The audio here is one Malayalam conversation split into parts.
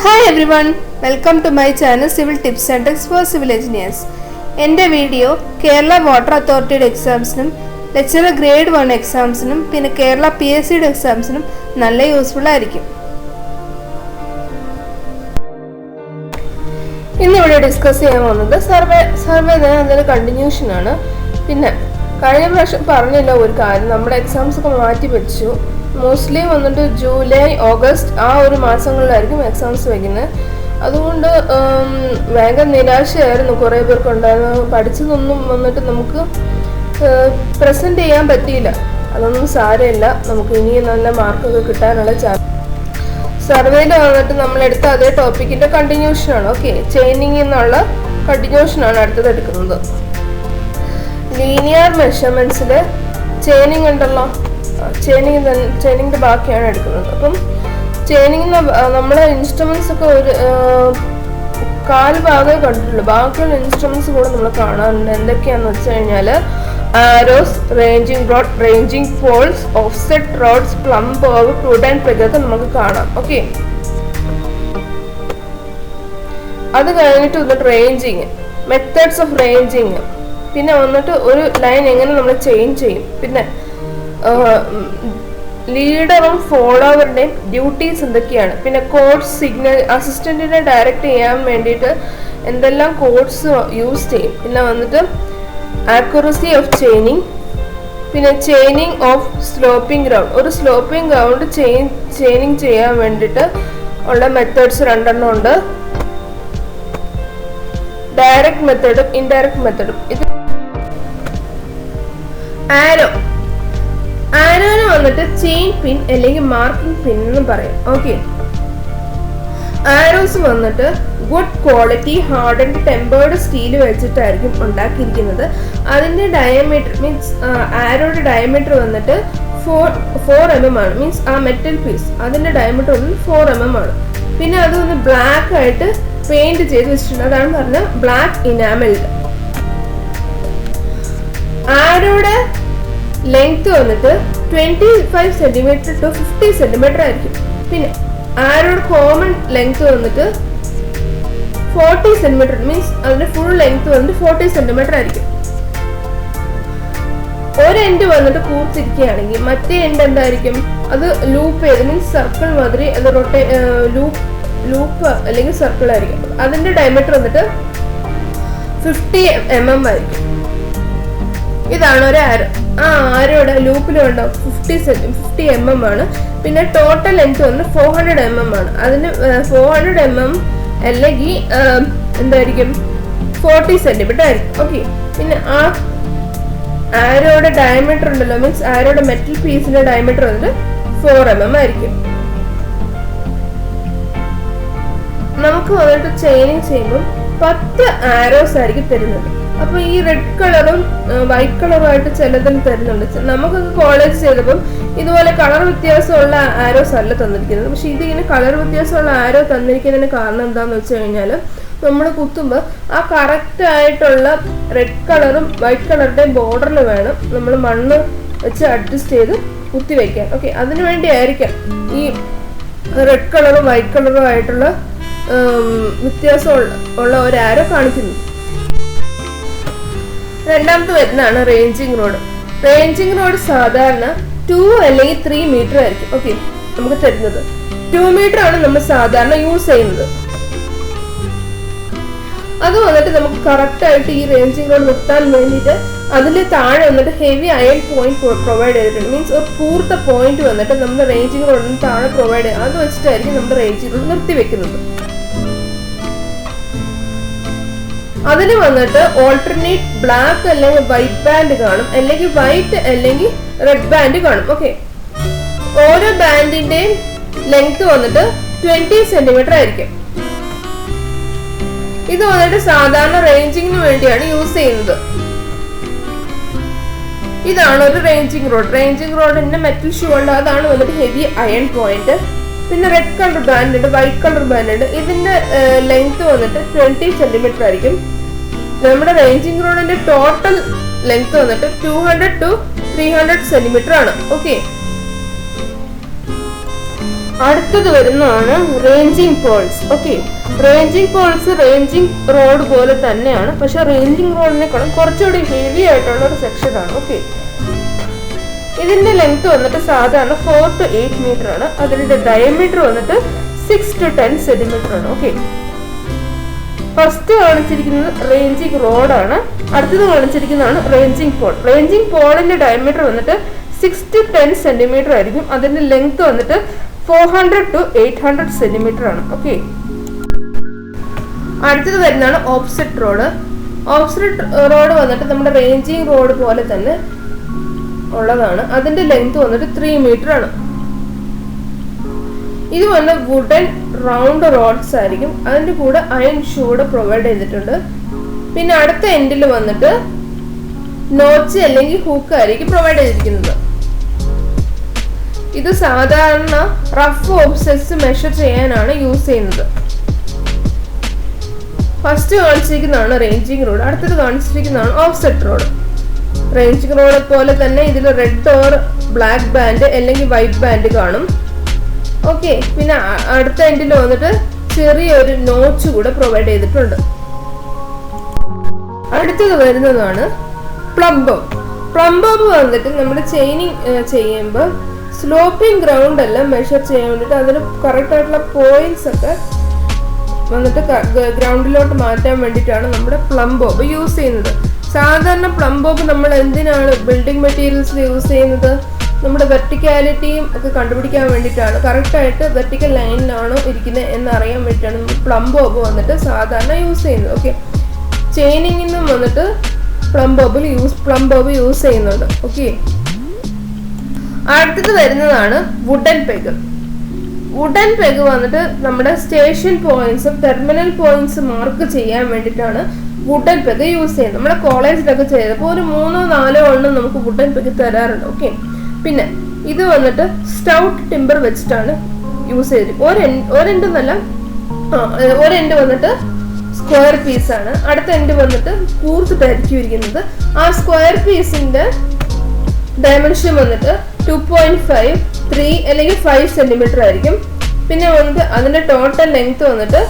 Hi everyone, welcome to my channel Civil Tips and Tricks for Civil Engineers. എൻ്റെ വീഡിയോ കേരള വാട്ടർ അതോറിറ്റിയുടെ എക്സാംസിനും ലെക്ചറർ ഗ്രേഡ് 1 എക്സാംസിനും പിന്നെ കേരള PSCയുടെ എക്സാംസിനും നല്ല യൂസ്ഫുൾ ആയിരിക്കും. ഇന്നിവിടെ ഡിസ്കസ് ചെയ്യാൻ പോകുന്നത് സർവേ അതിൻ്റെ കണ്ടിന്യൂഷൻ ആണ്. പിന്നെ കഴിഞ്ഞ പ്രാവശ്യം പറഞ്ഞില്ല ഒരു കാര്യം, നമ്മുടെ എക്സാംസ് ഒക്കെ മാറ്റി വെച്ചു. മോസ്റ്റ്ലി വന്നിട്ട് ജൂലൈ ഓഗസ്റ്റ് ആ ഒരു മാസങ്ങളിലായിരിക്കും എക്സാംസ് വയ്ക്കുന്നത്. അതുകൊണ്ട് ഭയങ്കര നിരാശയായിരുന്നു കുറേ പേർക്കുണ്ടായിരുന്നു. പഠിച്ചതൊന്നും വന്നിട്ട് നമുക്ക് പ്രസൻറ്റ് ചെയ്യാൻ പറ്റിയില്ല. അതൊന്നും സാരമില്ല, നമുക്ക് ഇനിയും നല്ല മാർക്കൊക്കെ കിട്ടാനുള്ള സർവേയിൽ വന്നിട്ട് നമ്മളെടുത്ത അതേ ടോപ്പിക്കിൻ്റെ കണ്ടിന്യൂഷനാണ്. ഓക്കെ, ചെയിനിങ് എന്നുള്ള കണ്ടിന്യൂഷനാണ് അടുത്തത് എടുക്കുന്നത്. ലീനിയർ മെഷർമെൻറ്റ്സിൽ ചെയിനിങ് ഉണ്ടല്ലോ, ചെയിനിങ്ങിൻ്റെ ബാക്കിയാണ് എടുക്കുന്നത്. അപ്പം ചെയിനിങ് നമ്മളെ ഇൻസ്ട്രുമെൻറ്റ്സ് ഒക്കെ ഒരു കാൽ ഭാഗമേ കണ്ടിട്ടുള്ളൂ, ബാക്കിയുള്ള ഇൻസ്ട്രുമെൻറ്റ്സ് കൂടെ നമ്മൾ കാണാറുണ്ട്. എന്തൊക്കെയാണെന്ന് വെച്ച് കഴിഞ്ഞാൽ arrows, ranging rod, ranging poles, offset rods, plumb bob, prude and prig ഒക്കെ നമുക്ക് കാണാം. ഓക്കെ, അത് കഴിഞ്ഞിട്ട് വന്നിട്ട് റേഞ്ചിങ്, മെത്തേഡ്സ് ഓഫ് റേഞ്ചിങ്, പിന്നെ വന്നിട്ട് ഒരു ലൈൻ എങ്ങനെ നമ്മൾ ചേഞ്ച് ചെയ്യും, പിന്നെ ലീഡറും ഫോളോവറുടെയും ഡ്യൂട്ടീസ് എന്തൊക്കെയാണ്, പിന്നെ കോഡ്സ്, സിഗ്നൽ, അസിസ്റ്റന്റിനെ ഡയറക്റ്റ് ചെയ്യാൻ വേണ്ടിയിട്ട് എന്തെല്ലാം കോഡ്സ് യൂസ് ചെയ്യും, പിന്നെ വന്നിട്ട് ആക്യുറസി ഓഫ് ചെയിനിങ്, പിന്നെ ചെയിനിങ് ഓഫ് സ്ലോപ്പിംഗ് ഗ്രൗണ്ട്, ഒരു സ്ലോപ്പിംഗ് ഗ്രൗണ്ട് ചെയിനിങ് ചെയ്യാൻ വേണ്ടിയിട്ട് ഉള്ള മെത്തേഡ്സ് രണ്ടെണ്ണം ഉണ്ട്, ഡയറക്റ്റ് മെത്തേഡും ഇൻഡയറക്റ്റ് മെത്തേഡും. ഇത് ആരോന് വന്നിട്ട് ചെയിൻ പിൻ അല്ലെങ്കിൽ മാർക്കിംഗ് പിൻ എന്ന് പറയും. ഓക്കെ, ആരോസ് വന്നിട്ട് good quality hardened tempered steel വെച്ചിട്ടായിരിക്കും ഉണ്ടാക്കിയിരിക്കുന്നത്. അതിൻ്റെ ഡയമീറ്റർ മീൻസ് ആരോയുടെ ഡയമീറ്റർ വന്നിട്ട് 4 mm ആണ്. മീൻസ് ആ മെറ്റൽ പീസ് അതിൻ്റെ ഡയമീറ്റർ വന്നിട്ട് 4 mm ആണ്. പിന്നെ അത് ഒന്ന് ബ്ലാക്ക് ആയിട്ട് പെയിന്റ് ചെയ്ത് വെച്ചിട്ടുണ്ട്, അതാണ് പറഞ്ഞത് ബ്ലാക്ക് ഇനാമൽഡ്. ആരോയുടെ ലെങ്ത് വന്നിട്ട് 25 cm to 50 cm ആയിരിക്കും. പിന്നെ ആരോയുടെ കോമൺ ലെങ്ത് വന്നിട്ട് 40 cm, മീൻസ് അതിന്റെ ഫുൾ ലെങ്ത് വന്നിട്ട് 40 cm ആയിരിക്കും. ഒരു എൻഡ് വന്നിട്ട് കൂർത്തിരിക്കുകയാണെങ്കിൽ മറ്റേ എൻഡ് എന്തായിരിക്കും, അത് ലൂപ്പ് ചെയ്ത് മീൻസ് സർക്കിൾ മാതിരി അത് ലൂപ്പ് അല്ലെങ്കിൽ സർക്കിൾ ആയിരിക്കും. അതിന്റെ ഡയമീറ്റർ വന്നിട്ട് 50 mm ആയിരിക്കും. ഇതാണ് ഒരു ആരോ. ആ ആരോയുടെ ലൂപ്പിൽ ഉണ്ടാവും 50 mm ആണ്. പിന്നെ ടോട്ടൽ ലെങ്ത് വന്ന് 400 mm ആണ്. അതിന് 400 mm അല്ലെങ്കിൽ എന്തായിരിക്കും 40 cm ആയിരിക്കും. ഓക്കെ, പിന്നെ ആ ആരോയുടെ ഡയമീറ്റർ ഉണ്ടല്ലോ, മീൻസ് ആരോയുടെ മെറ്റൽ പീസിന്റെ ഡയമീറ്റർ വന്നിട്ട് 4 mm ആയിരിക്കും. നമുക്ക് വന്നിട്ട് ചെയിനിങ് ചെയ്യുമ്പോൾ 10 ആരോസ് ആയിരിക്കും തരുന്നത്. അപ്പൊ ഈ റെഡ് കളറും വൈറ്റ് കളറുമായിട്ട് ചിലതിൽ തരുന്നുണ്ട്. നമുക്കൊക്കെ കോളേജ് ചെയ്തപ്പം ഇതുപോലെ കളർ വ്യത്യാസമുള്ള ആരോസ് അല്ല തന്നിരിക്കുന്നത്. പക്ഷെ ഇതിങ്ങനെ കളർ വ്യത്യാസമുള്ള ആരോ തന്നിരിക്കുന്നതിന് കാരണം എന്താന്ന് വെച്ച് കഴിഞ്ഞാൽ നമ്മൾ കുത്തുമ്പോൾ ആ കറക്റ്റ് ആയിട്ടുള്ള റെഡ് കളറും വൈറ്റ് കളറുടെയും ബോർഡറിൽ വേണം നമ്മൾ മണ്ണ് വെച്ച് അഡ്ജസ്റ്റ് ചെയ്ത് കുത്തി വയ്ക്കാൻ. ഓക്കെ, അതിനു വേണ്ടി ആയിരിക്കാം ഈ റെഡ് കളറും വൈറ്റ് കളറും ആയിട്ടുള്ള വ്യത്യാസം ഉള്ള ഒരു ആരോ കാണിക്കുന്നത്. രണ്ടാമത്തെ വരുന്നതാണ് റേഞ്ചിങ് റോഡ്. റേഞ്ചിങ് റോഡ് സാധാരണ 2 അല്ലെങ്കിൽ 3 മീറ്റർ ആയിരിക്കും. ഓക്കെ, നമുക്ക് തരുന്നത് 2 മീറ്റർ ആണ് നമ്മൾ സാധാരണ യൂസ് ചെയ്യുന്നത്. അത് വന്നിട്ട് നമുക്ക് കറക്റ്റ് ആയിട്ട് ഈ റേഞ്ചിങ് റോഡ് നിർത്താൻ വേണ്ടിയിട്ട് അതിൽ താഴെ വന്നിട്ട് ഹെവി അയൺ പോയിന്റ് പ്രൊവൈഡ് ചെയ്തിട്ടുണ്ട്. മീൻസ് ഒരു കൂർത്ത പോയിന്റ് വന്നിട്ട് നമ്മുടെ റേഞ്ചിങ് റോഡിന് താഴെ പ്രൊവൈഡ് ചെയ്യും. അത് വെച്ചിട്ടായിരിക്കും നമ്മുടെ റേഞ്ചിങ് റോഡ് നിർത്തി വെക്കുന്നത്. അതിന് വന്നിട്ട് ഓൾട്ടർനേറ്റ് ബ്ലാക്ക് അല്ലെങ്കിൽ വൈറ്റ് ബാൻഡ് കാണും, അല്ലെങ്കിൽ വൈറ്റ് അല്ലെങ്കിൽ റെഡ് ബാൻഡ് കാണും. ഓക്കെ, ഓരോ ബാൻഡിന്റെയും ലെങ്ത് വന്നിട്ട് 20 cm ആയിരിക്കും. ഇത് വന്നിട്ട് സാധാരണ റേഞ്ചിങ്ങിന് വേണ്ടിയാണ് യൂസ് ചെയ്യുന്നത്. ഇതാണ് ഒരു റേഞ്ചിങ് റോഡ്. റേഞ്ചിങ് റോഡിന്റെ മെറ്റൽ ഷൂ ഉണ്ട്, അതാണ് വന്നിട്ട് ഹെവി അയൺ പോയിന്റ്. പിന്നെ റെഡ് കളർ ബാൻഡ് ഉണ്ട്, വൈറ്റ് കളർ ബാൻഡ് ഉണ്ട്. ഇതിന്റെ ലെങ്ത് വന്നിട്ട് 20 cm ആയിരിക്കും. നമ്മുടെ റേഞ്ചിങ് റോഡിന്റെ ടോട്ടൽ ലെങ്ത് വന്നിട്ട് 200 to 300 cm ആണ്. ഓക്കെ, അടുത്തത് വരുന്നതാണ് ranging poles. Okay, ranging poles ranging rod പോലെ തന്നെയാണ്, പക്ഷെ റേഞ്ചിങ് റോഡിനേക്കാളും കുറച്ചുകൂടി ഹെവി ആയിട്ടുള്ള ഒരു സെക്ഷനാണ്. ഓക്കെ, ഇതിന്റെ ലെങ്ത് വന്നിട്ട് സാധാരണ 4 to 8 മീറ്റർ ആണ്. അതിന്റെ ഡയമീറ്റർ വന്നിട്ട് 6 to 10 സെന്റിമീറ്റർ ആണ്. ഓക്കെ, ഫസ്റ്റ് കാണിച്ചിരിക്കുന്നത് റേഞ്ചിങ് റോഡാണ്. അടുത്തത് കാണിച്ചിരിക്കുന്നതാണ് റേഞ്ചിങ് പോൾ. റേഞ്ചിങ് പോളിന്റെ ഡയമീറ്റർ വന്നിട്ട് 6 to 10 സെന്റിമീറ്റർ ആയിരിക്കും. അതിന്റെ ലെങ്ത് വന്നിട്ട് 400 to 800 സെന്റിമീറ്റർ ആണ്. ഓക്കെ, അടുത്തത് വരുന്നതാണ് ഓഫ്സെറ്റ് റോഡ്. ഓഫ്സെറ്റ് റോഡ് വന്നിട്ട് നമ്മുടെ റേഞ്ചിങ് റോഡ് പോലെ തന്നെ ഉള്ളതാണ്. അതിന്റെ ലെങ്ത് വന്നിട്ട് 3 മീറ്റർ ആണ്. ഇത് വന്ന് വുഡൻ റൗണ്ട് റോഡ്സ് ആയിരിക്കും. അതിന്റെ കൂടെ അയൺ ഷൂഡ് പ്രൊവൈഡ് ചെയ്തിട്ടുണ്ട്. പിന്നെ അടുത്ത എൻഡിൽ വന്നിട്ട് നോച്ച് അല്ലെങ്കിൽ ഹൂക്ക് ആയിരിക്കും പ്രൊവൈഡ് ചെയ്തിരിക്കുന്നത്. ഇത് സാധാരണ റഫ് ഓബ്ജക്ട്സ് മെഷർ ചെയ്യാനാണ് യൂസ് ചെയ്യുന്നത്. ഫസ്റ്റ് കാണിച്ചിരിക്കുന്നതാണ് റേഞ്ചിങ് റോഡ്. അടുത്തത് കാണിച്ചിരിക്കുന്നതാണ് ഓഫ്സെറ്റ് റോഡ്. റേഞ്ചിങ് റോഡ് പോലെ തന്നെ ഇതിൽ റെഡ് ഓർ ബ്ലാക്ക് ബാൻഡ് അല്ലെങ്കിൽ വൈറ്റ് ബാൻഡ് കാണും. ഓക്കെ, പിന്നെ അടുത്ത എൻഡിൽ വന്നിട്ട് ചെറിയൊരു നോച്ച് കൂടെ പ്രൊവൈഡ് ചെയ്തിട്ടുണ്ട്. അടുത്തത് വരുന്നതാണ് പ്ലംബ്. പ്ലംബ് വന്നിട്ട് നമ്മൾ ചെയിനിങ് ചെയ്യുമ്പോൾ സ്ലോപ്പിംഗ് ഗ്രൗണ്ട് എല്ലാം മെഷർ ചെയ്യാൻ വേണ്ടിയിട്ട് അതിന് കറക്റ്റ് ആയിട്ടുള്ള പോയിന്റ്സ് ഒക്കെ വന്നിട്ട് ഗ്രൗണ്ടിലോട്ട് മാറ്റാൻ വേണ്ടിയിട്ടാണ് നമ്മുടെ പ്ലംബോബ് യൂസ് ചെയ്യുന്നത്. സാധാരണ പ്ലംബോബ് നമ്മൾ എന്തിനാണ് ബിൽഡിംഗ് മെറ്റീരിയൽസിൽ യൂസ് ചെയ്യുന്നത്? നമ്മുടെ വെർട്ടിക്കാലിറ്റിയും ഒക്കെ കണ്ടുപിടിക്കാൻ വേണ്ടിയിട്ടാണ്. കറക്റ്റായിട്ട് വെർട്ടിക്കൽ ലൈനിലാണോ ഇരിക്കുന്നത് എന്നറിയാൻ വേണ്ടിയിട്ടാണ് നമ്മൾ പ്ലംബോബ് വന്നിട്ട് സാധാരണ യൂസ് ചെയ്യുന്നത്. ഓക്കെ, ചെയിനിങ്ങിനും വന്നിട്ട് പ്ലംബോബ് യൂസ് ചെയ്യുന്നുണ്ട്. ഓക്കെ, അടുത്തത് വരുന്നതാണ് വുഡൻ പെഗ്. വുഡൻ പെഗ് വന്നിട്ട് നമ്മുടെ സ്റ്റേഷൻ പോയിന്റ്സും ടെർമിനൽ പോയിന്റ്സ് മാർക്ക് ചെയ്യാൻ വേണ്ടിയിട്ടാണ് വുഡൻ പെഗ് യൂസ് ചെയ്യുന്നത്. നമ്മുടെ കോളേജിലൊക്കെ ചെയ്തപ്പോൾ ഒരു 3-4 എണ്ണം നമുക്ക് വുഡൻ പെഗ് തരാറുണ്ട്. ഓക്കെ, പിന്നെ ഇത് വന്നിട്ട് സ്റ്റൗട്ട് ടിമ്പർ വെച്ചിട്ടാണ് യൂസ് ചെയ്തിരിക്കുന്നത്. ഒരെൻഡ് വന്നിട്ട് സ്ക്വയർ പീസാണ്, അടുത്ത എൻഡ് വന്നിട്ട് കൂർത്തിട്ടായിരിക്കും ഇരിക്കുന്നത്. ആ സ്ക്വയർ പീസിന്റെ ഡയമെൻഷൻ വന്നിട്ട് 2.5, 3 അല്ലെങ്കിൽ 5 സെന്റിമീറ്റർ ആയിരിക്കും. പിന്നെ വന്നിട്ട് അതിന്റെ ടോട്ടൽ ലെങ്ത് വന്നിട്ട്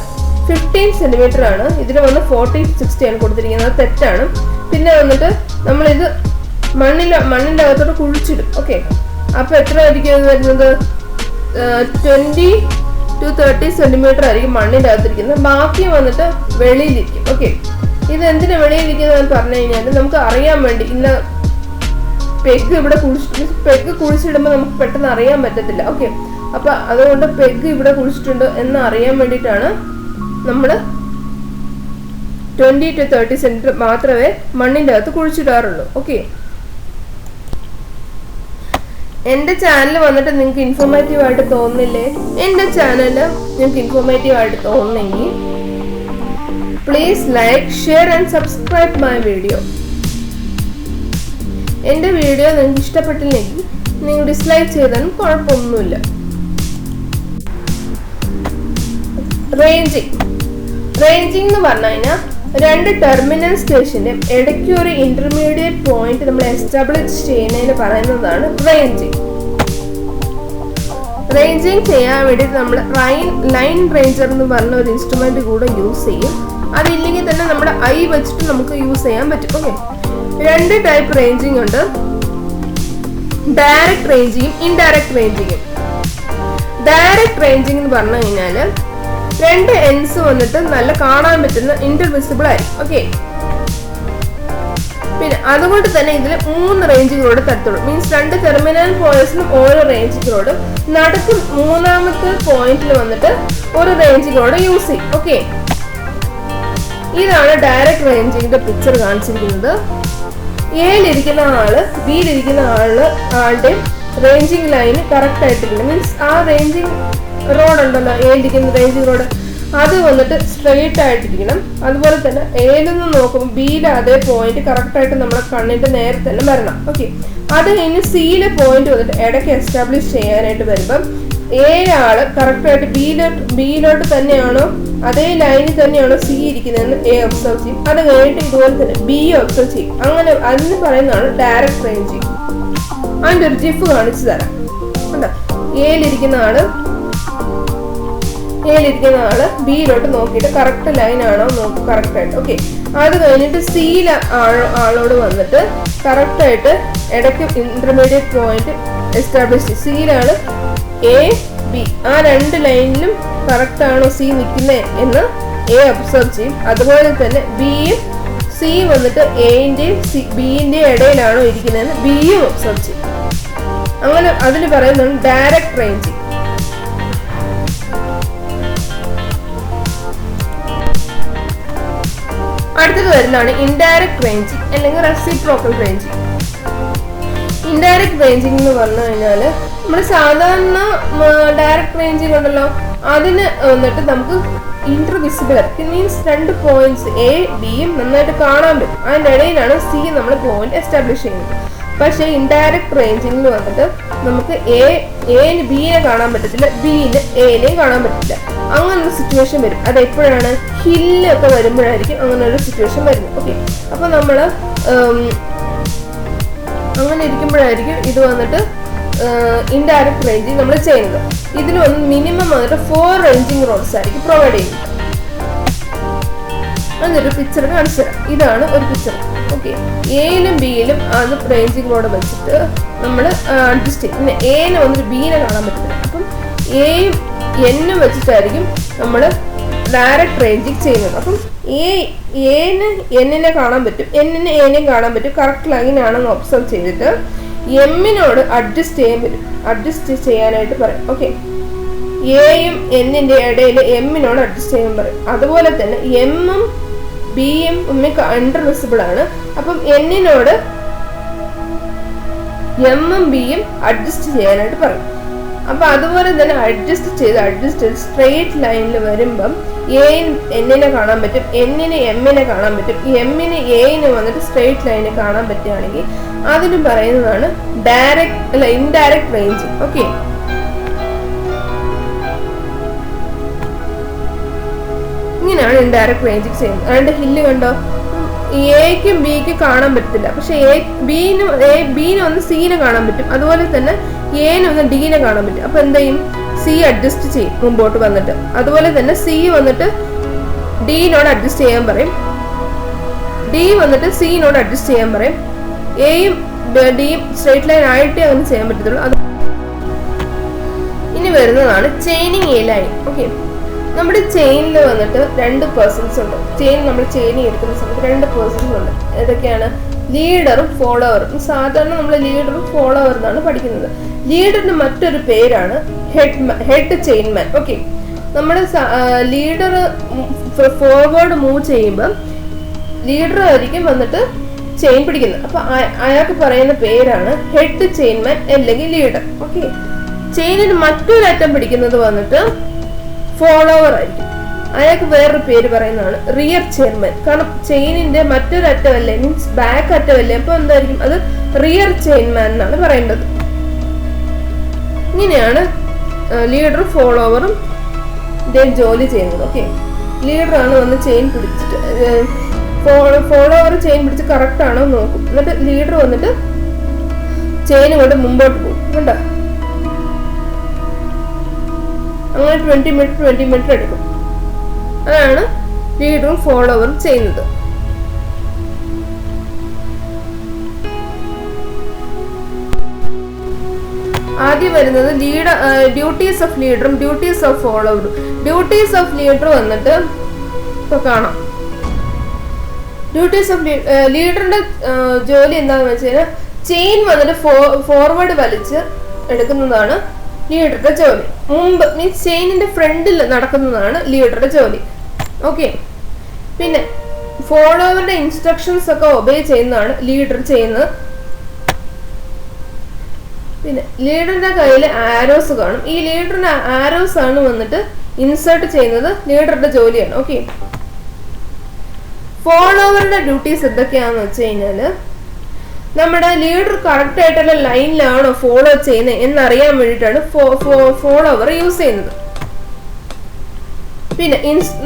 15 സെന്റിമീറ്റർ ആണ്. ഇതിന് വന്ന് 40-60 ആണ് കൊടുത്തിരിക്കുന്നത്, തെറ്റാണ്. പിന്നെ വന്നിട്ട് നമ്മളിത് മണ്ണിന്റെ അകത്തോട്ട് കുഴിച്ചിടും. ഓക്കെ, അപ്പൊ എത്ര ആയിരിക്കും ഇത് വരുന്നത്? 20 to 30 സെന്റിമീറ്റർ ആയിരിക്കും മണ്ണിന്റെ അകത്തിരിക്കുന്നത്. ബാക്കി വന്നിട്ട് വെളിയിലിരിക്കും. ഓക്കെ, ഇത് എന്തിനാ വെളിയിലിരിക്കുന്നത് പറഞ്ഞു കഴിഞ്ഞാൽ നമുക്ക് അറിയാൻ വേണ്ടി ഇന്ന പെഗ് കുഴിച്ചിടുമ്പോൾ നമുക്ക് പെട്ടെന്ന് അറിയാൻ പറ്റത്തില്ല. ഓക്കെ, അപ്പൊ അതുകൊണ്ട് പെഗ് ഇവിടെ കുഴിച്ചിട്ടുണ്ട് എന്ന് അറിയാൻ വേണ്ടിയിട്ടാണ് നമ്മൾ 20 to 30 സെന്റിമീറ്റർ മാത്രമേ മണ്ണിന്റെ അകത്ത് കുഴിച്ചിടാറുള്ളൂ. ഓക്കെ, എന്റെ ചാനൽ വന്നിട്ട് നിങ്ങൾക്ക് ഇൻഫോർമേറ്റീവ് ആയിട്ട് തോന്നുന്നില്ലേ? എന്റെ ചാനൽ നിങ്ങൾക്ക് ഇൻഫോർമേറ്റീവ് ആയിട്ട് തോന്നുന്നെങ്കിൽ please like, share and subscribe my video. എന്റെ വീഡിയോ നിങ്ങൾക്ക് ഇഷ്ടപ്പെട്ടില്ലെങ്കിൽ നിങ്ങൾ ഡിസ്ലൈക്ക് ചെയ്താലും കുഴപ്പമൊന്നുമില്ല. റേഞ്ചിങ് എന്ന് പറഞ്ഞു കഴിഞ്ഞാൽ 2 ടെർമിനൽ സ്റ്റേഷന്റെ ഇടയ്ക്ക് ഒരു ഇന്റർമീഡിയറ്റ് പോയിന്റ് നമ്മൾ എസ്റ്റാബ്ലിഷ് ചെയ്യുന്നതിന് പറയുന്നതാണ് റേഞ്ചിങ് ചെയ്യാൻ വേണ്ടി നമ്മൾ ലൈൻ റേഞ്ചർ എന്ന് പറഞ്ഞ ഒരു ഇൻസ്ട്രുമെന്റ് കൂടെ യൂസ് ചെയ്യും. അതില്ലെങ്കിൽ തന്നെ നമ്മുടെ ഐ വെച്ചിട്ട് നമുക്ക് യൂസ് ചെയ്യാൻ പറ്റും. ഓക്കെ, 2 ടൈപ്പ് റേഞ്ചിങ് ഉണ്ട്, ഡയറക്റ്റ് റേഞ്ചിങ്ങും ഇൻഡയറക്റ്റ് റേഞ്ചിങ്ങും. ഡയറക്റ്റ് റേഞ്ചിങ് എന്ന് പറഞ്ഞു കഴിഞ്ഞാൽ 2 എൻഡ്സ് വന്നിട്ട് നല്ല കാണാൻ പറ്റുന്ന ഇന്റർവിസിബിൾ ആയിരിക്കും. ഓക്കെ, പിന്നെ അതുകൊണ്ട് തന്നെ ഇതിൽ 3 റേഞ്ചിങ് റോഡ് തരത്തുള്ളൂ. മീൻസ് 2 ടെർമിനൽ പോയിന്റ്സിനും ഓരോ റേഞ്ചിങ് റോഡ്, നടുക്ക് 3ാമത്തെ പോയിന്റിൽ വന്നിട്ട് ഒരു റേഞ്ചിങ് റോഡ് യൂസ് ചെയ്യും. ഓക്കെ, ഇതാണ് ഡയറക്റ്റ് റേഞ്ചിങ്ങിന്റെ പിക്ചർ കാണിച്ചിരിക്കുന്നത്. എയിലിരിക്കുന്ന ആള് ബിയിലിരിക്കുന്ന ആളുടെ റേഞ്ചിങ് ലൈന് കറക്റ്റ് ആയിട്ടില്ല. മീൻസ് ആ റേഞ്ചിങ് റോഡ് ഉണ്ടല്ലോ, എയിലിരിക്കുന്ന റേഞ്ചിങ് റോഡ്, അത് വന്നിട്ട് സ്ട്രെയിറ്റ് ആയിട്ടിരിക്കണം. അതുപോലെ തന്നെ എയിൽ നിന്ന് നോക്കുമ്പോൾ ബിയിലെ അതേ പോയിന്റ് കറക്റ്റ് ആയിട്ട് നമ്മുടെ കണ്ണിന്റെ നേരെ തന്നെ വരണം. ഓക്കെ, അത് കഴിഞ്ഞ് സിയിലെ പോയിന്റ് വന്നിട്ട് ഇടയ്ക്ക് എസ്റ്റാബ്ലിഷ് ചെയ്യാനായിട്ട് വരുമ്പം ആള് കറക്റ്റ് ആയിട്ട് ബിയിലോട്ട് തന്നെയാണോ അതേ ലൈനിൽ തന്നെയാണോ സി ഇരിക്കുന്നതെന്ന് എ ഒബ്സർവ് ചെയ്യും. അത് കഴിഞ്ഞിട്ട് ഇതുപോലെ തന്നെ ബി ഒബ്സർവ് ചെയ്യും. അങ്ങനെ അതിന് പറയുന്നതാണ് ഡയറക്റ്റ് റേഞ്ചിങ്. അതിൻ്റെ ഒരു ജിഫ് കാണിച്ചു തരാം. കണ്ടോ, എയിലിരിക്കുന്ന ആള് എയിലിരിക്കുന്ന ആള് ബിയിലോട്ട് നോക്കിയിട്ട് കറക്റ്റ് ലൈൻ ആണോ നോക്കും കറക്റ്റായിട്ട്. ഓക്കെ, അത് കഴിഞ്ഞിട്ട് സിയിലെ ആളോട് വന്നിട്ട് കറക്റ്റായിട്ട് ഇടയ്ക്ക് ഇന്റർമീഡിയറ്റ് പോയിന്റ് എസ്റ്റാബ്ലിഷ് ചെയ്യും. സിയിലാണ് എ ബി, ആ 2 ലൈനിലും കറക്റ്റ് ആണോ സി നിൽക്കുന്നത് എന്ന് എ ഒബ്സർവ് ചെയ്യും. അതുപോലെ തന്നെ ബിയും സി വന്നിട്ട് എൻ്റെയും ബിന്റെയും ഇടയിലാണോ ഇരിക്കുന്നതെന്ന് ബിയും ഒബ്സർവ് ചെയ്യും. അങ്ങനെ അതിന് പറയുന്നത് ഡയറക്റ്റ് റേഞ്ചിങ്. അടുത്തത് വരുന്നതാണ് ഇൻഡയറക്റ്റ് റേഞ്ചിങ് അല്ലെങ്കിൽ റെസിപ്രോക്കൽ റേഞ്ചിങ്. ഇൻഡയറക്റ്റ് റേഞ്ചിങ് എന്ന് പറഞ്ഞു കഴിഞ്ഞാല് നമ്മൾ സാധാരണ ഡയറക്റ്റ് റേഞ്ചിങ് ഉണ്ടല്ലോ, അതിന് വന്നിട്ട് നമുക്ക് ഇന്റർവിസിബിൾ ആയിരിക്കും. മീൻസ് 2 പോയിന്റ്സ് എ ബിയും നന്നായിട്ട് കാണാൻ പറ്റും. അതിൻ്റെ ഇടയിലാണ് സി നമ്മൾ പോയിന്റ് എസ്റ്റാബ്ലിഷ് ചെയ്യുന്നത്. പക്ഷേ ഇൻഡയറക്റ്റ് റേഞ്ചിങ്ങിൽ വന്നിട്ട് നമുക്ക് എന് ബിയെ കാണാൻ പറ്റത്തില്ല, ബിന് എനെയും കാണാൻ പറ്റില്ല. അങ്ങനൊരു സിറ്റുവേഷൻ വരും. അത് എപ്പോഴാണ്? ഹില്ലൊക്കെ വരുമ്പോഴായിരിക്കും അങ്ങനെ ഒരു സിറ്റുവേഷൻ വരുന്നത്. ഓക്കെ, അപ്പൊ നമ്മള് അങ്ങനെ ഇരിക്കുമ്പോഴായിരിക്കും ഇത് വന്നിട്ട് ഇൻഡയറക്റ്റ് റേഞ്ചിങ് നമ്മൾ ചെയ്യുന്നത്. ഇതിൽ വന്ന് മിനിമം വന്നിട്ട് 4 റേഞ്ചിങ് റോഡ്സ് ആയിരിക്കും പ്രൊവൈഡ് ചെയ്യുന്നത്. അതൊരു പിക്ചർ കാണിച്ചു തരാം. ഇതാണ് ഒരു പിക്ചർ. ഓക്കെ, എയിലും ബിയിലും അത് റേഞ്ചിങ് റോഡ് വെച്ചിട്ട് നമ്മൾ അഡ്ജസ്റ്റ് ചെയ്യും. പിന്നെ എന് വന്നിട്ട് ബിനെ കാണാൻ പറ്റത്തില്ല. അപ്പം എയും എന്നും വെച്ചിട്ടായിരിക്കും നമ്മൾ ഡയറക്റ്റ് റേഞ്ചിങ് ചെയ്യുന്നത്. അപ്പം എന് എന്നിനെ കാണാൻ പറ്റും, എന്നിന് എനെയും കാണാൻ പറ്റും. കറക്റ്റ് ലൈൻ ആണെന്ന് ഒബ്സർവ് ചെയ്തിട്ട് എമ്മിനോട് അഡ്ജസ്റ്റ് ചെയ്യാനായിട്ട് പറയും. ഓക്കെ, എയും എന്നിന്റെ ഇടയിൽ എമ്മിനോട് അഡ്ജസ്റ്റ് ചെയ്യാൻ പറയും. അതുപോലെ തന്നെ എമ്മും ബിയും ഇന്റർവിസിബിൾ ആണ്. അപ്പം എന്നിനോട് എമ്മും ബിയും അഡ്ജസ്റ്റ് ചെയ്യാനായിട്ട് പറയും. അപ്പൊ അതുപോലെ തന്നെ അഡ്ജസ്റ്റ് സ്ട്രെയിറ്റ് ലൈനിൽ വരുമ്പം എന്നിനെ കാണാൻ പറ്റും, എന്നിന് എമ്മിനെ കാണാൻ പറ്റും, എമ്മിന് എന് വന്നിട്ട് സ്ട്രെയിറ്റ് ലൈനിൽ കാണാൻ പറ്റുകയാണെങ്കിൽ അതിന് പറയുന്നതാണ് ഇൻഡയറക്റ്റ് റേഞ്ചിങ്. ഓക്കെ, ഇങ്ങനെയാണ് ഇൻഡയറക്റ്റ് റേഞ്ചിങ് ചെയ്യുന്നത്. അതുകൊണ്ട് ഹില്ല് കണ്ടോ, എക്കും ബിക്കും കാണാൻ പറ്റത്തില്ല. പക്ഷെ ബിന് വന്ന് സിനെ കാണാൻ പറ്റും. അതുപോലെ തന്നെ എന് വന്ന് ഡിനെ കാണാൻ പറ്റും. അപ്പൊ എന്ത് ചെയ്യും? സി അഡ്ജസ്റ്റ് ചെയ്യും മുമ്പോട്ട് വന്നിട്ട്. അതുപോലെ തന്നെ സി വന്നിട്ട് ഡിനോട് അഡ്ജസ്റ്റ് ചെയ്യാൻ പറയും, ഡി വന്നിട്ട് സിനോട് അഡ്ജസ്റ്റ് ചെയ്യാൻ പറയും. എയും ഡിയും സ്ട്രേറ്റ് ലൈൻ ആയിട്ടേ അങ്ങനെ ചെയ്യാൻ പറ്റത്തുള്ളൂ. ഇനി വരുന്നതാണ് ചെയിനിങ് എ ലൈൻ. ഓക്കെ, നമ്മുടെ ചെയിനിൽ വന്നിട്ട് 2 പേഴ്സൺസ് ഉണ്ട്. നമ്മൾ ചെയിനിങ് എടുക്കുന്ന സമയത്ത് 2 പേഴ്സൺസ് ഉണ്ട്. ഏതൊക്കെയാണ്? ലീഡറും ഫോളോവറും. സാധാരണ നമ്മൾ ലീഡറും ഫോളോവർ എന്നാണ് പഠിക്കുന്നത്. ലീഡറിന് മറ്റൊരു പേരാണ് ഹെഡ് ചെയിൻമാൻ. ഓക്കെ, നമ്മുടെ ലീഡർ ഫോർവേഡ് മൂവ് ചെയ്യുമ്പോൾ ലീഡർ ആയിരിക്കും വന്നിട്ട് ചെയിൻ പിടിക്കുന്നത്. അപ്പൊ അയാൾക്ക് പറയുന്ന പേരാണ് ഹെഡ് ചെയിൻമാൻ അല്ലെങ്കിൽ ലീഡർ. ഓക്കെ, ചെയിനിന് മറ്റൊരു അറ്റം പിടിക്കുന്നത് വന്നിട്ട് ഫോളോവർ ആയിരിക്കും. അയാൾക്ക് വേറൊരു പേര് പറയുന്നതാണ് റിയർ ചെയിൻമാൻ. കാരണം ചെയിനിന്റെ മറ്റൊരു അറ്റമല്ലേ, മീൻസ് ബാക്ക് അറ്റമല്ലേ, അപ്പൊ എന്തായിരിക്കും? അത് റിയർ ചെയിൻമാൻ എന്നാണ് പറയേണ്ടത്. ഇങ്ങനെയാണ് ലീഡറും ഫോളോവറും ജോലി ചെയ്യുന്നത്. ഓക്കെ, ലീഡറാണ് വന്ന് ചെയിൻ പിടിച്ചിട്ട് ഫോളോവർ ചെയിൻ പിടിച്ച് കറക്റ്റ് ആണോ നോക്കും. എന്നിട്ട് ലീഡർ വന്നിട്ട് ചെയിൻ കൊണ്ട് മുമ്പോട്ട് പോകും. കണ്ടോ, അങ്ങനെ 20 മീറ്റർ എടുക്കും. അതാണ് ലീഡറും ഫോളോവറും ചെയ്യുന്നത്. ആദ്യം വരുന്നത് ഡ്യൂട്ടീസ് ഓഫ് ലീഡറും ഡ്യൂട്ടീസ് ഓഫ് ഫോളോവറും. ഡ്യൂട്ടീസ് ഓഫ് ലീഡർ വന്നിട്ട് ഇപ്പൊ കാണാം. ഡ്യൂട്ടീസ് ഓഫ് ലീഡറിന്റെ ജോലി എന്താണെന്ന് വെച്ചാൽ ചെയിൻ വന്നിട്ട് ഫോർവേഡ് വലിച്ച് എടുക്കുന്നതാണ് ലീഡറുടെ ജോലി. മുമ്പ് മീൻസ് ചെയിനിന്റെ ഫ്രണ്ടിൽ നടക്കുന്നതാണ് ലീഡറുടെ ജോലി. ഓക്കെ, പിന്നെ ഫോളോവറുടെ ഇൻസ്ട്രക്ഷൻസ് ഒക്കെ ഒബേ ചെയ്യുന്നതാണ് ലീഡർ ചെയ്യുന്നത്. പിന്നെ ലീഡറിന്റെ കയ്യിൽ ആരോസ് കാണും. ഈ ലീഡറിന്റെ ആരോസ് ആണ് വന്നിട്ട് ഇൻസേർട്ട് ചെയ്യുന്നത് ലീഡറുടെ ജോലിയാണ്. ഓക്കെ, ഫോളോവറുടെ ഡ്യൂട്ടീസ് എന്തൊക്കെയാണെന്ന് വെച്ച് കഴിഞ്ഞാല് നമ്മുടെ ലീഡർ കറക്റ്റ് ആയിട്ടുള്ള ലൈനിലാണോ ഫോളോ ചെയ്യുന്നത് എന്നറിയാൻ വേണ്ടിയിട്ടാണ് ഫോളോവർ യൂസ് ചെയ്യുന്നത്. പിന്നെ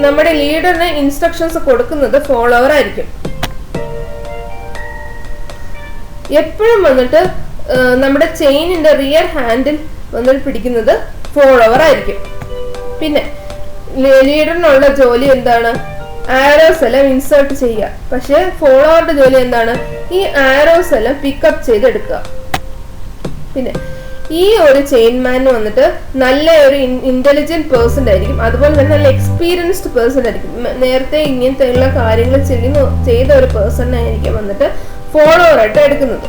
നമ്മുടെ ലീഡറിന് ഇൻസ്ട്രക്ഷൻസ് കൊടുക്കുന്നത് ഫോളോവർ ആയിരിക്കും. എപ്പോഴും വന്നിട്ട് നമ്മുടെ ചെയിനിന്റെ റിയർ ഹാൻഡിൽ വന്നിട്ട് പിടിക്കുന്നത് ഫോളോവർ ആയിരിക്കും. പിന്നെ ലീഡറിനുള്ള ജോലി എന്താണ്? ആരോസ് എല്ലാം ഇൻസേർട്ട് ചെയ്യുക. പക്ഷെ ഫോളോവറുടെ ജോലി എന്താണ്? ഈ ആരോസ് എല്ലാം പിക്കപ്പ് ചെയ്തെടുക്കുക. പിന്നെ ഈ ഒരു ചെയിൻമാൻ വന്നിട്ട് നല്ല ഒരു ഇന്റലിജന്റ് പേഴ്സൺ ആയിരിക്കും, അതുപോലെ തന്നെ നല്ല എക്സ്പീരിയൻസ്ഡ് പേഴ്സൺ ആയിരിക്കും. നേരത്തെ ഇങ്ങനത്തെ ഉള്ള കാര്യങ്ങൾ ചെയ്ത ഒരു പേഴ്സണായിരിക്കും വന്നിട്ട് ഫോളോവർ ആയിട്ട് എടുക്കുന്നത്.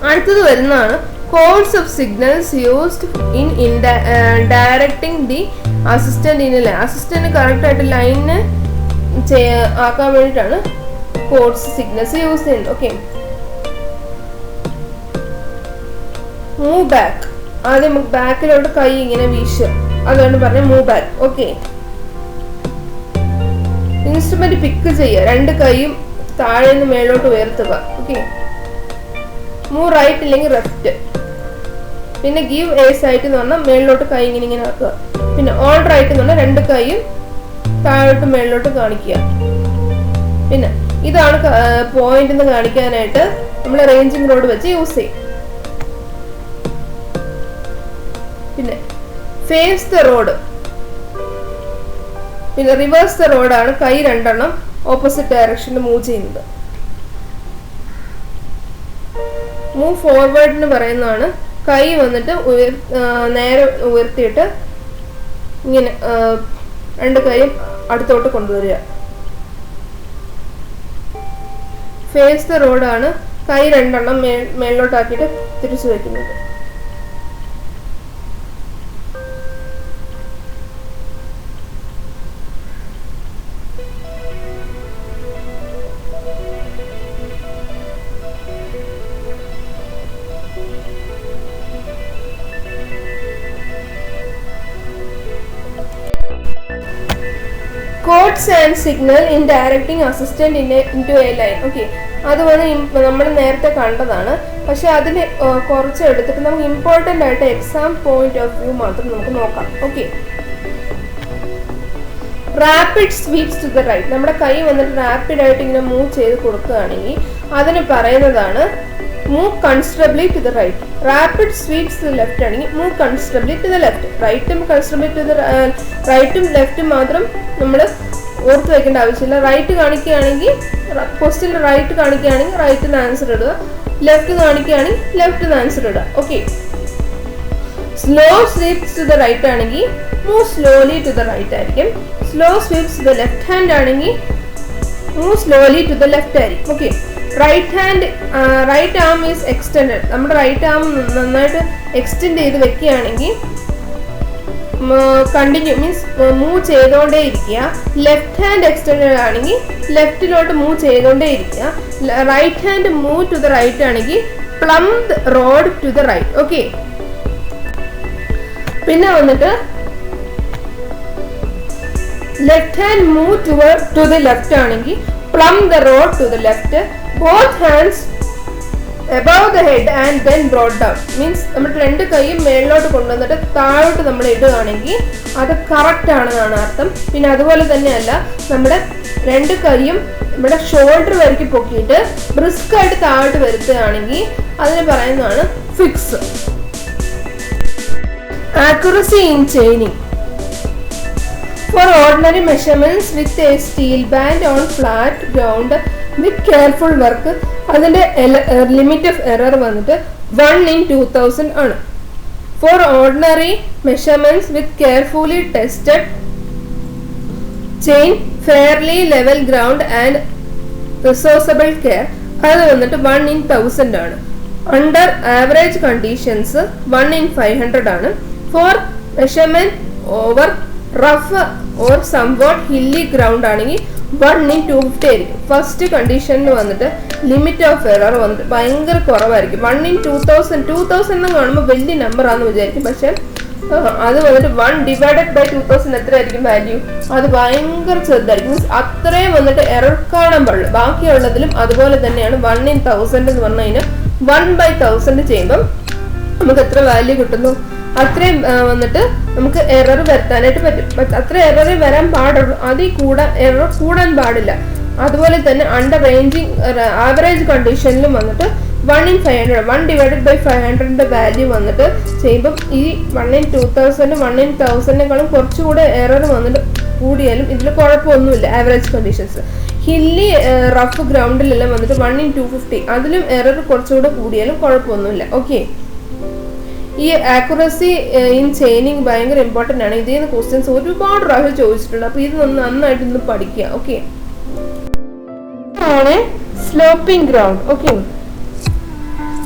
അടുത്തത് വരുന്നതാണ് codes of signals used in directing the assistant in line. Assistant correct ആയിട്ട് ലൈനിന് ആക്കാൻ വേണ്ടിയിട്ടാണ് കോഡ്സ് സിഗ്നൽസ് യൂസ് ചെയ്യുന്നത്. Okay, move back. ആദ്യം ബാക്കിലോട്ട് കൈ ഇങ്ങനെ വീശുക, അതുകൊണ്ട് പറഞ്ഞ move back. Okay, instrument pick ചെയ്യുക, രണ്ട് കൈയും താഴെ നിന്ന് മേലോട്ട് ഉയർത്തുക. ഓക്കെ, മൂവ് റൈറ്റ് ഇല്ലെങ്കിൽ ലെഫ്റ്റ്. പിന്നെ ഗീവ് എ സൈറ്റ് എന്ന് പറഞ്ഞാൽ മേളിലോട്ട് കൈ ഇങ്ങനെ ഇങ്ങനെ ആക്കുക. പിന്നെ ഓൾ റൈറ്റ് എന്ന് പറഞ്ഞാൽ രണ്ട് കൈയും താഴോട്ട് മേളിലോട്ട് കാണിക്കുക. പിന്നെ ഇതാണ് പോയിന്റ് എന്ന് കാണിക്കാനായിട്ട് നമ്മൾ റേഞ്ചിങ് റോഡ് വെച്ച് യൂസ് ചെയ്യും. പിന്നെ ഫേസ് ദ റോഡ്, പിന്നെ റിവേഴ്സ് ദ റോഡാണ് കൈ രണ്ടെണ്ണം ഓപ്പോസിറ്റ് ഡയറക്ഷനിൽ മൂവ് ചെയ്യുന്നത്. മൂവ് ഫോർവേഡ് എന്ന് പറയുന്നതാണ് കൈ വന്നിട്ട് നേരെ ഉയർത്തിയിട്ട് ഇങ്ങനെ രണ്ട് കൈയും അടുത്തോട്ട് കൊണ്ടുവരിക. ഫേസ് ദ റോഡാണ് കൈ രണ്ടെണ്ണം മേളിലോട്ടാക്കിയിട്ട് തിരിച്ചു വയ്ക്കുന്നത്. Codes and signal in directing assistant into a line. Okay, അത് നമ്മൾ നേരത്തെ കണ്ടതാണ്. പക്ഷെ അതിൽ കുറച്ച് എടുത്തിട്ട് നമുക്ക് ഇമ്പോർട്ടൻ്റ് ആയിട്ട് എക്സാം പോയിന്റ് ഓഫ് വ്യൂ മാത്രം നമുക്ക് നോക്കാം. Okay, rapid sweeps to the right. നമ്മുടെ കൈ വന്നിട്ട് റാപ്പിഡ് ആയിട്ട് ഇങ്ങനെ മൂവ് ചെയ്ത് കൊടുക്കുകയാണെങ്കിൽ അതിന് പറയുന്നതാണ് move considerably to the right. Rapid sweeps to left ആണെങ്കിൽ move considerably to the left. റൈറ്റും കൺസിഡറബിളി ടു ദ റൈറ്റും ലെഫ്റ്റും മാത്രം നമ്മൾ ഓർത്ത് വെക്കേണ്ട ആവശ്യമില്ല. റൈറ്റ് കാണിക്കുകയാണെങ്കിൽ ക്വസ്റ്റ്യൻ റൈറ്റ് കാണിക്കുകയാണെങ്കിൽ റൈറ്റിന് ആൻസർ ഇടുക, ലെഫ്റ്റ് കാണിക്കുകയാണെങ്കിൽ ലെഫ്റ്റിന് ആൻസർ ഇടുക. Okay, slow sweeps to the right ആണെങ്കിൽ move slowly to the right ആയിരിക്കും. Slow sweeps to the left hand ആണെങ്കിൽ move slowly to the left ആയിരിക്കും. Okay, right arm is extended. നമ്മുടെ റൈറ്റ് ആം നന്നായിട്ട് എക്സ്റ്റെൻഡ് ചെയ്ത് വെക്കുകയാണെങ്കിൽ കണ്ടിന്യൂ മീൻസ് മൂവ് ചെയ്തുകൊണ്ടേ ഇരിക്കുക. ലെഫ്റ്റ് ഹാൻഡ് എക്സ്റ്റെൻഡഡ് ആണെങ്കിൽ ലെഫ്റ്റിലോട്ട് മൂവ് ചെയ്തുകൊണ്ടേ ഇരിക്കുക. Right hand move to the right ആണെങ്കിൽ plumb the rod to the right. Okay, പിന്നെ വന്നിട്ട് left hand move to the left ആണെങ്കിൽ plumb the rod to the left. Both hands above the head and then brought down means നമ്മൾ രണ്ട് കൈയും മേളിലോട്ട് കൊണ്ടുവന്നിട്ട് താഴോട്ട് നമ്മൾ ഇടുകയാണെങ്കിൽ അത് കറക്റ്റ് ആണെന്നാണ് അർത്ഥം. പിന്നെ അതുപോലെ തന്നെയല്ല നമ്മുടെ രണ്ട് കൈയും നമ്മുടെ ഷോൾഡർ വരയ്ക്ക് പൊക്കിയിട്ട് ബ്രിസ്ക് ആയിട്ട് താഴോട്ട് വരുത്തുകയാണെങ്കിൽ അതിന് പറയുന്നതാണ് fix. Accuracy in chaining. For ordinary measurements with a steel band on flat ground with careful work, അതിന്റെ ലിമിറ്റ് ഓഫ് എറർ വന്നിട്ട് 1 in 2000 ആണ്. For ordinary measurements with carefully tested chain, fairly level ground and resourceable care, അത് വന്നിട്ട് 1 in 1000 ആണ്. Under average conditions 1 in 500 ആണ്. For measurement over rough or somewhat hilly ground ആണെങ്കിൽ 1 in 250 ആയിരിക്കും. ഫസ്റ്റ് കണ്ടീഷനിൽ വന്നിട്ട് ലിമിറ്റ് ഓഫ് എറർ വന്നിട്ട് ഭയങ്കര കുറവായിരിക്കും. 1 in 2000 എന്ന് കാണുമ്പോൾ വലിയ നമ്പർ ആണെന്ന് വിചാരിക്കും. പക്ഷെ അത് വന്നിട്ട് 1 divided by 2000 എത്രയായിരിക്കും വാല്യൂ? അത് ഭയങ്കര ചെറുതായിരിക്കും. മീൻസ് അത്രയും വന്നിട്ട് എറർ കാണാൻ പാടില്ല. ബാക്കിയുള്ളതിലും അതുപോലെ തന്നെയാണ്. 1 in 1000 എന്ന് പറഞ്ഞു കഴിഞ്ഞാൽ 1/1000 ചെയ്യുമ്പം നമുക്ക് എത്ര വാല്യൂ കിട്ടുന്നു അത്രയും വന്നിട്ട് നമുക്ക് എറർ വരുത്താനായിട്ട് പറ്റും. അത്ര എറർ വരാൻ പാടുള്ളൂ, അതിൽ എറർ കൂടാൻ പാടില്ല. അതുപോലെ തന്നെ അണ്ടർ റേഞ്ചിങ് ആവറേജ് കണ്ടീഷനിലും വന്നിട്ട് 1/500 1/500 വാല്യൂ വന്നിട്ട് ചെയ്യുമ്പം ഈ 1/2000 1/1000 കുറച്ചുകൂടെ എറർ വന്നിട്ട് കൂടിയാലും ഇതിൽ കുഴപ്പമൊന്നുമില്ല. ആവറേജ് കണ്ടീഷൻസ് ഹില്ലി റഫ് ഗ്രൗണ്ടിലെല്ലാം വന്നിട്ട് 1/250 അതിലും എറർ കുറച്ചുകൂടെ കൂടിയാലും കുഴപ്പമൊന്നുമില്ല. ഓക്കെ, ഈ ആക്യുറസി ഇൻ ചെയിനിങ് ഭയങ്കര ഇമ്പോർട്ടൻ്റ് ആണ്. ഇതിൽ നിന്ന് ക്വസ്റ്റ്യൻസ് ഒരുപാട് പ്രാവശ്യം ചോദിച്ചിട്ടുണ്ട്. അപ്പോൾ ഇത് നന്നായിട്ട് ഇന്ന് പഠിക്കുക. ഓക്കെ, ആണ് സ്ലോപ്പിംഗ് ഗ്രൗണ്ട്. ഓക്കെ,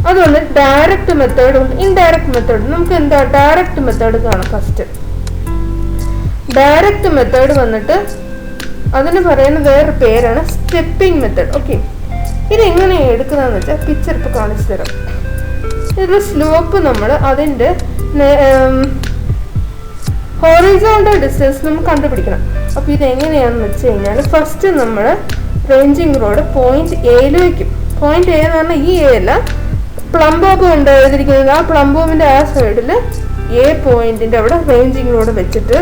അതുകൊണ്ട് ഡയറക്റ്റ് മെത്തേഡ് ഉണ്ട്, ഇൻഡയറക്റ്റ് മെത്തേഡ്. നമുക്ക് എന്താ ഡയറക്റ്റ് മെത്തേഡ് കാണാം. ഫസ്റ്റ് ഡയറക്റ്റ് മെത്തേഡ് വന്നിട്ട് അതിന് പറയുന്ന വേറൊരു പേരാണ് സ്റ്റെപ്പിംഗ് മെത്തേഡ്. ഓക്കെ, ഇതെങ്ങനെയാണ് എടുക്കുന്നതെന്ന് വെച്ചാൽ പിക്ചർ ഇപ്പോൾ കാണിച്ചു തരാം. ഇത് സ്ലോപ്പ് നമ്മൾ അതിൻ്റെ ഹൊറിസോണ്ടൽ ഡിസ്റ്റൻസ് നമുക്ക് കണ്ടുപിടിക്കണം. അപ്പോൾ ഇതെങ്ങനെയാണെന്ന് വെച്ച് കഴിഞ്ഞാൽ ഫസ്റ്റ് നമ്മൾ റേഞ്ചിങ് റോഡ് പോയിന്റ് എയിൽ വയ്ക്കും. പോയിന്റ് എ എന്ന് പറഞ്ഞാൽ ഈ എ അല്ല, പ്ലംബോബ് ഉണ്ട് എഴുതിയിരിക്കുന്നത്. ആ പ്ലംബോബിൻ്റെ ആ സൈഡിൽ എ പോയിന്റിൻ്റെ അവിടെ റേഞ്ചിങ് റോഡ് വെച്ചിട്ട്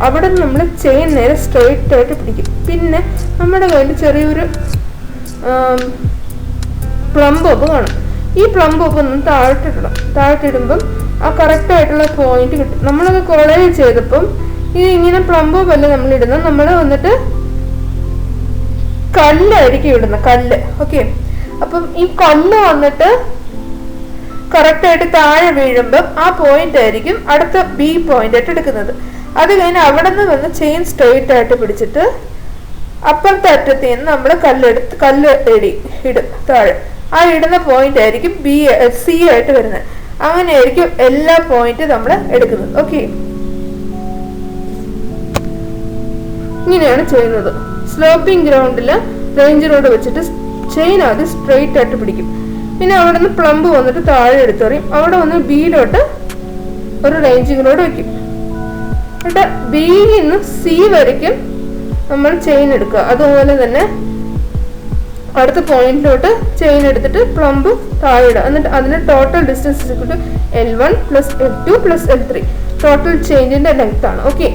അവിടെ നമ്മൾ ചെയിൻ നേരെ സ്ട്രെയിറ്റ് ആയിട്ട് പിടിക്കും. പിന്നെ നമ്മുടെ കയ്യിൽ ചെറിയൊരു പ്ലംബോബ് കാണും. ഈ പ്ലംബോബ് ഒന്ന് താഴ്ത്തിടണം. താഴ്ത്തിടുമ്പം ആ കറക്റ്റായിട്ടുള്ള പോയിന്റ് കിട്ടും. നമ്മളത് കോളേജ് ചെയ്തപ്പം ഇത് ഇങ്ങനെ പ്ലംബോബ് അല്ല നമ്മൾ ഇടുന്നത്, നമ്മൾ വന്നിട്ട് കല്ലായിരിക്കും ഇടുന്നത്, കല്ല്. ഓക്കെ, അപ്പം ഈ കല്ല് വന്നിട്ട് കറക്റ്റായിട്ട് താഴെ വീഴുമ്പം ആ പോയിന്റ് ആയിരിക്കും അടുത്ത ബി പോയിന്റ് ആയിട്ട് എടുക്കുന്നത്. അത് കഴിഞ്ഞ് അവിടെ നിന്ന് വന്ന് ചെയിൻ സ്ട്രെയിറ്റ് ആയിട്ട് പിടിച്ചിട്ട് അപ്പുറത്തെ അറ്റത്ത് നിന്ന് നമ്മൾ കല്ല് ഇടും താഴെ. ആ ഇടുന്ന പോയിന്റ് ആയിരിക്കും സി ആയിട്ട് വരുന്നത്. അങ്ങനെയായിരിക്കും എല്ലാ പോയിന്റ് നമ്മൾ എടുക്കുന്നത്. ഓക്കെ, ഇങ്ങനെയാണ് ചെയ്യുന്നത്. സ്ലോപ്പിംഗ് ഗ്രൗണ്ടിൽ റേഞ്ച് റോഡ് വെച്ചിട്ട് ചെയിൻ ആദ്യം സ്ട്രെയിറ്റ് ആയിട്ട് പിടിക്കും. പിന്നെ അവിടെ നിന്ന് പ്ലംബ് വന്നിട്ട് താഴെ എടുത്തെറിയും. അവിടെ വന്ന് ബിയിലോട്ട് ഒരു റേഞ്ചിങ് റോഡ് വയ്ക്കും. എന്നിട്ട് ബിയിൽ നിന്ന് സി വരയ്ക്കും നമ്മൾ ചെയിൻ എടുക്കുക. അതുപോലെ തന്നെ അടുത്ത പോയിന്റിലോട്ട് ചെയിൻ എടുത്തിട്ട് പ്ലംബ് താഴെ ഇടുക. എന്നിട്ട് അതിന് total distance L1 + L2 + L3 total ചെയിനിന്റെ ലെങ്ത് ആണ്. ഓക്കെ,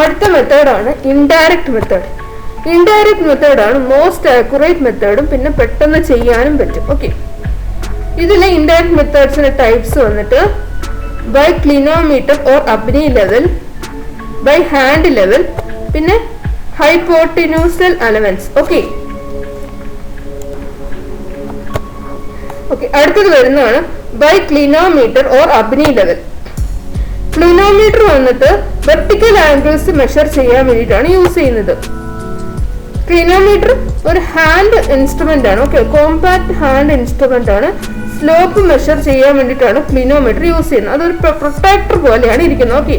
അടുത്ത മെത്തേഡാണ് ഇൻഡയറക്റ്റ് മെത്തേഡ്. ഇൻഡയറക്റ്റ് മെത്തേഡാണ് മോസ്റ്റ് ആക്യുറേറ്റ് മെത്തേഡും പിന്നെ പെട്ടെന്ന് ചെയ്യാനും പറ്റും. ഓക്കെ, ഇതിലെ ഇൻഡയറക്റ്റ് മെത്തേഡ്സിന്റെ ടൈപ്സ് വന്നിട്ട് by clinometer or Abney level, by hand level, പിന്നെ ഹൈപ്പോട്ടിന്യൂസൽ അലവൻസ്. ഓക്കെ, അടുത്തത് വരുന്നതാണ് by clinometer or Abney level. Clinometer വന്നിട്ട് വെർട്ടിക്കൽ ആംഗിൾസ് മെഷർ ചെയ്യാൻ വേണ്ടിയിട്ടാണ് യൂസ് ചെയ്യുന്നത്. ക്ലിനോമീറ്റർ ഒരു ഹാൻഡ് ഇൻസ്ട്രുമെന്റ് ആണ്. ഓക്കെ, കോമ്പാക്ട് ഹാൻഡ് ഇൻസ്ട്രുമെന്റ് ആണ്. സ്ലോപ്പ് മെഷർ ചെയ്യാൻ വേണ്ടിയിട്ടാണ് ക്ലിനോമീറ്റർ യൂസ് ചെയ്യുന്നത്. അതൊരു പ്രൊട്ടക്ടർ പോലെയാണ് ഇരിക്കുന്നത്. ഓക്കെ,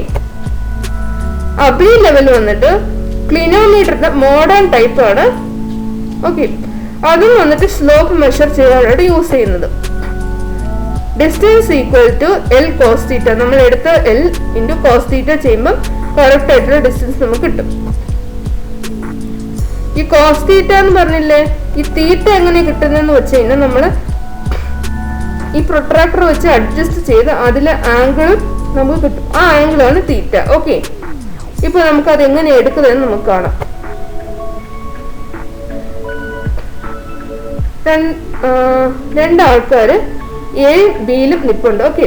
അബ്നി ലെവൽ വന്നിട്ട് ക്ലിനോമീറ്ററിന്റെ മോഡേൺ ടൈപ്പ് ആണ്. ഓക്കെ, അതും വന്നിട്ട് സ്ലോപ്പ് മെഷർ ചെയ്യാനായിട്ട് യൂസ് ചെയ്യുന്നത്. Distance equal to L cos θ. നമ്മൾ എടുത്ത് L × cos θ ചെയ്യുമ്പോൾ കറക്റ്റ് ആയിട്ടുള്ള ഡിസ്റ്റൻസ് നമുക്ക് കിട്ടും. ഈ cos θ എന്ന് പറഞ്ഞില്ലേ, ഈ തീറ്റ എങ്ങനെ കിട്ടുന്നതെന്ന് വെച്ച് കഴിഞ്ഞാൽ നമ്മൾ ഈ പ്രൊട്രാക്ടർ വെച്ച് അഡ്ജസ്റ്റ് ചെയ്ത് അതിലെ ആംഗിൾ നമുക്ക് കിട്ടും. ആ ആംഗിളാണ് തീറ്റ. ഓക്കെ, ഇപ്പൊ നമുക്ക് അത് എങ്ങനെ എടുക്കുന്നതെന്ന് നമുക്ക് കാണാം. രണ്ടാൾക്കാര് എ ബിയിലും നിപ്പുണ്ട്. ഓക്കെ,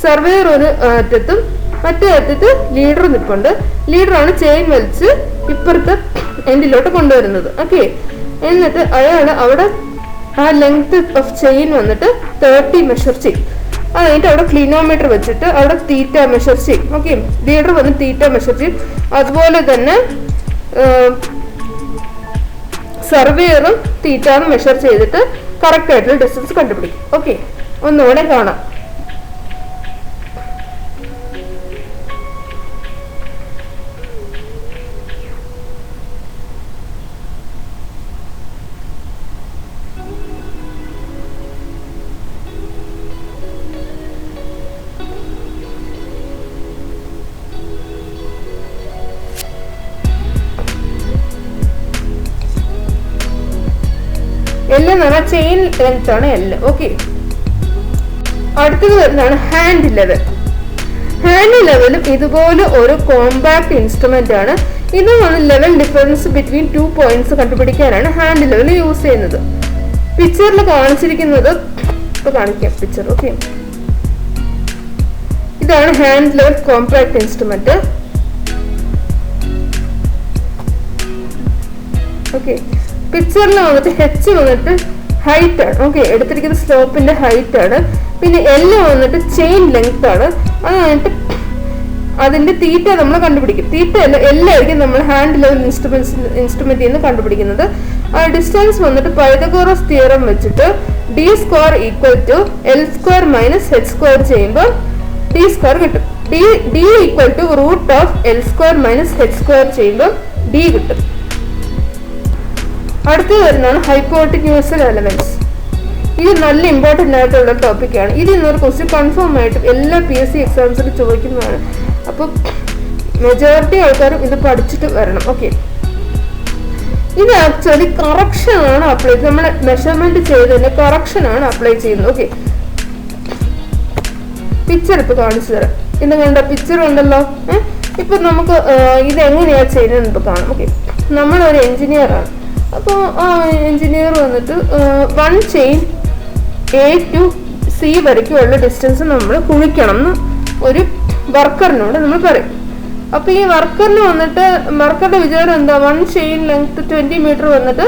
സർവേയർ ഒരു അറ്റത്തും മറ്റേ അറ്റത്ത് ലീഡർ നിപ്പുണ്ട്. ലീഡറാണ് ചെയിൻ വലിച്ച് ഇപ്പുറത്തെ എൻഡിലോട്ട് കൊണ്ടുവരുന്നത്. ഓക്കെ, എന്നിട്ട് അയാൾ അവിടെ ആ ലെങ്ത് ഓഫ് ചെയിൻ വന്നിട്ട് 30 മെഷർ ചെയ്യും. അത് കഴിഞ്ഞിട്ട് അവിടെ ക്ലിനോമീറ്റർ വെച്ചിട്ട് അവിടെ തീറ്റ മെഷർ ചെയ്യും. ഓക്കെ, ലീഡർ വന്ന് തീറ്റ മെഷർ ചെയ്യും. അതുപോലെ തന്നെ സർവേയറും തീറ്റ മെഷർ ചെയ്തിട്ട് കറക്റ്റ് ആയിട്ടുള്ള ഡിസ്റ്റൻസ് കണ്ടുപിടിക്കും. ഓക്കെ, ഒന്നുകൂടെ കാണാം. L എന്ന് പറഞ്ഞാൽ ചെയിൻ ലെങ്ത് ആണ് L. ഓക്കെ, അടുത്തത് വരുന്നതാണ് ഹാൻഡ് ലെവൽ. ഹാൻഡ് ലെവലും ഇതുപോലെ ഒരു കോമ്പാക്ട് ഇൻസ്ട്രുമെന്റ് ആണ്. ഇത് ലെവൽ ഡിഫറൻസ് ബിറ്റ്വീൻ 2 പോയിന്റ്സ് കണ്ടുപിടിക്കാനാണ് ഹാൻഡ് ലെവൽ യൂസ് ചെയ്യുന്നത്. പിക്ചറിൽ കാണിച്ചിരിക്കുന്നത് ഇപ്പൊ കാണിക്കാം പിക്ചർ. ഓക്കെ, ഇതാണ് hand level compact instrument. Okay, പിക്ചറിൽ വന്നിട്ട് h വന്നിട്ട് ഹൈറ്റ് ആണ്. ഓക്കെ, എടുത്തിരിക്കുന്ന സ്ലോപ്പിന്റെ ഹൈറ്റ് ആണ്. പിന്നെ L വന്നിട്ട് ചെയിൻ ലെങ്ത് ആണ്. അത് വന്നിട്ട് അതിന്റെ തീറ്റ നമ്മൾ കണ്ടുപിടിക്കും. തീറ്റ എല്ലായിരിക്കും നമ്മൾ ഹാൻഡ് ലെവൽ ഇൻസ്ട്രുമെന്റിൽ നിന്ന് കണ്ടുപിടിക്കുന്നത്. ആ ഡിസ്റ്റൻസ് വന്നിട്ട് പൈതഗോറസ് തിയറം വെച്ചിട്ട് d square equal to L square minus h square ചെയ്യുമ്പോൾ d സ്ക്വയർ കിട്ടും. d equal to root of L square minus h square ചെയ്യുമ്പോൾ d കിട്ടും. അടുത്ത് വരുന്നതാണ് ഹൈപ്പോട്ടിന്യൂസൽ എലമെന്റ്സ്. ഇത് നല്ല ഇമ്പോർട്ടൻ്റ് ആയിട്ടുള്ള ടോപ്പിക്കാണ്. ഇതിൽ നിന്നൊരു ക്വസ്റ്റ്യൻ കൺഫേം ആയിട്ട് എല്ലാ PSC എക്സാംസിലും ചോദിക്കുന്നതാണ്. അപ്പോൾ മെജോറിറ്റി ആൾക്കാരും ഇത് പഠിച്ചിട്ട് വരണം. ഓക്കെ, ഇത് ആക്ച്വലി കറക്ഷൻ ആണ് അപ്ലൈ ചെയ്യുന്നത്. നമ്മൾ മെഷർമെന്റ് ചെയ്തതിന്റെ കറക്ഷൻ ആണ് അപ്ലൈ ചെയ്യുന്നത്. ഓക്കെ, പിക്ചർ ഇപ്പൊ കാണിച്ചു തരാം. ഇത് കണ്ട പിക്ചർ ഉണ്ടല്ലോ. ഇപ്പൊ നമുക്ക് ഇത് എങ്ങനെയാ ചെയ്യുന്നത് ഇപ്പൊ കാണാം. ഓക്കെ, നമ്മളൊരു എഞ്ചിനീയർ ആണ്. അപ്പോൾ ആ എഞ്ചിനീയർ വന്നിട്ട് 1 ചെയിൻ A to C വരയ്ക്കുള്ള ഡിസ്റ്റൻസ് നമ്മൾ കുഴിക്കണം എന്ന് ഒരു വർക്കറിനോട് നമ്മൾ പറയും. അപ്പോൾ ഈ വർക്കറിന് വന്നിട്ട് വർക്കറുടെ വിചാരം എന്താ, 1 ചെയിൻ ലെങ്ത് 20 മീറ്റർ വന്നിട്ട്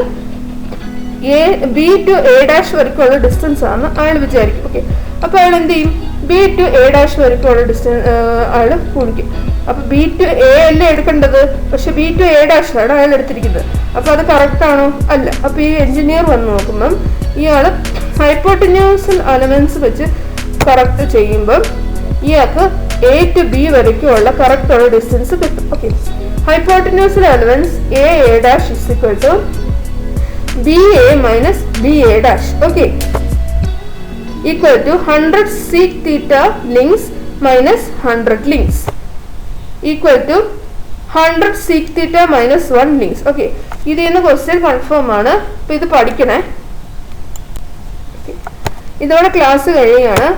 B to A' വരയ്ക്കുള്ള ഡിസ്റ്റൻസ് ആണ് അയാൾ വിചാരിക്കും. ഓക്കെ, അപ്പോൾ അയാൾ എന്ത് ചെയ്യും, B to A' വരയ്ക്കുള്ള ഡിസ്റ്റൻസ് അയാൾ കുഴിക്കും. അപ്പൊ B to A അല്ലേ എടുക്കേണ്ടത്, പക്ഷെ B to A' ആണ് അയാൾ എടുത്തിരിക്കുന്നത്. അപ്പൊ അത് കറക്റ്റ് ആണോ? അല്ല. അപ്പൊ ഈ എഞ്ചിനീയർ വന്ന് നോക്കുമ്പം ഇയാള് ഹൈപ്പോട്ടിന്യൂസൽ എലമെന്റ്സ് വെച്ച് കറക്റ്റ് ചെയ്യുമ്പം ഇയാൾക്ക് A to B വരയ്ക്കുള്ള കറക്റ്റ് ഉള്ള ഡിസ്റ്റൻസ് കിട്ടും. Okay, hypotenusal elements A' is equal to BA minus BA'. Okay, equal to 100 sec theta links minus 100 links equal to 100 sec theta minus 1 links. Okay, ഇത് ഇന്ന് ക്വസ്റ്റ്യൻ കൺഫേം ആണ്. അപ്പൊ ഇത് പഠിക്കണേ. ഇതോടെ ക്ലാസ് കഴിയുകയാണ്.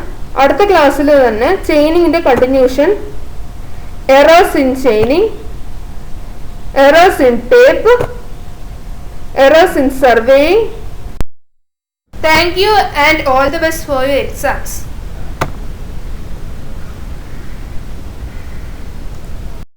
അടുത്ത ക്ലാസ്സിൽ തന്നെ ചെയിനിങ്ങിന്റെ continuation, errors in chaining, errors in tape, errors in surveying. Thank you and all the best for your exams.